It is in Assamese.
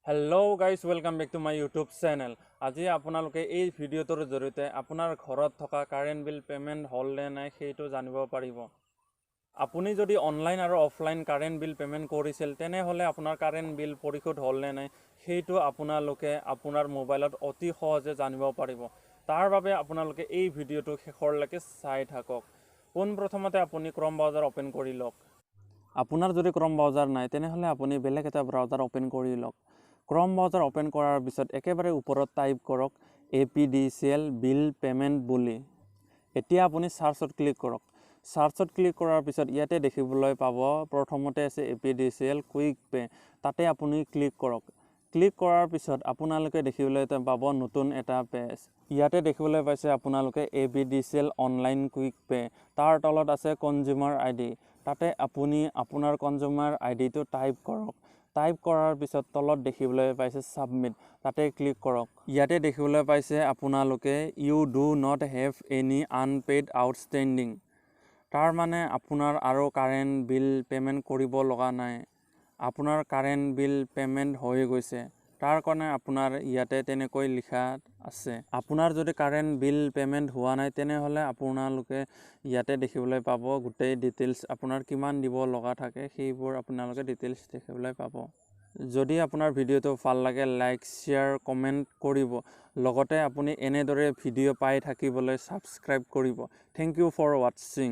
Hello guys welcome back to my YouTube channel. আজি আপোনালোকে এই ভিডিওটোৰ জৰিয়তে আপোনাৰ ঘৰত থকা কাৰেন্ট বিল পেমেন্ট হল নে নাই সেইটো জানিব পাৰিব। আপুনি যদি অনলাইন আৰু অফলাইন কাৰেন্ট বিল পেমেন্ট কৰিছিল তেনেহলে আপোনাৰ কাৰেন্ট বিল পৰিশোধ হল নে নাই সেইটো আপোনালোকে আপোনাৰ মোবাইলত অতি সহজে জানিব পাৰিব। তাৰ বাবে আপোনালোকে এই ভিডিওটো শেষৰলৈকে চাই থাকক। পোনপ্ৰথমতে আপুনি ক্ৰম ব্ৰাউজাৰ ওপেন কৰি লওক। আপোনাৰ যদি ক্ৰম ব্ৰাউজাৰ নাই তেনেহলে আপুনি বেলেগ এটা ব্ৰাউজাৰ ওপেন কৰি লওক। ক্ৰম ব্ৰাউজাৰ ওপেন কৰাৰ পিছত একেবাৰে ওপৰত টাইপ কৰক APDCL বিল পেমেন্ট বুলি। এতিয়া আপুনি সাৰ্চত ক্লিক কৰক। সাৰ্চত ক্লিক কৰাৰ পিছত ইয়াতে দেখিবলৈ পাব প্ৰথমতে আছে APDCL কুইক পে। তাতে আপুনি ক্লিক কৰক। ক্লিক কৰাৰ পিছত আপোনালোকে দেখিবলৈ পাব নতুন এটা পেজ। ইয়াতে দেখিবলৈ পাইছে আপোনালোকে APDCL অনলাইন কুইক পে। তাৰ তলত আছে কনজিউমাৰ আইডি। তাতে আপুনি আপোনাৰ কনজিউমাৰ আইডিটো টাইপ কৰক। টাইপ কৰাৰ পিছত তলত দেখিবলৈ পাইছে সাবমিট। তাতে ক্লিক কৰক। ইয়াতে দেখিবলৈ পাইছে আপোনালোকে you do not have any unpaid outstanding. তাৰ মানে আপোনাৰ আৰু কাৰেন্ট বিল পেমেন্ট কৰিব লগা নাই। আপোনাৰ কাৰেন্ট বিল পেমেন্ট হৈ গৈছে। তাৰ কাৰণে আপোনাৰ ইয়াতে তেনেকৈ লিখা আছে। আপোনাৰ যদি কাৰেন্ট বিল পেমেন্ট হোৱা নাই তেনেহলে আপোনালোকে ইয়াতে দেখিবলৈ পাব গোটেই ডিটেইলছ আপোনাৰ কিমান দিব লগা থাকে সেইবোৰ আপোনালোকে ডিটেইলছ দেখিবলৈ পাব। যদি আপোনাৰ ভিডিওটো ভাল লাগে লাইক শেয়াৰ কমেন্ট কৰিব। লগতে আপুনি এনেদৰে ভিডিও পাই থাকিবলৈ সাবস্ক্ৰাইব কৰিব। Thank you for watching.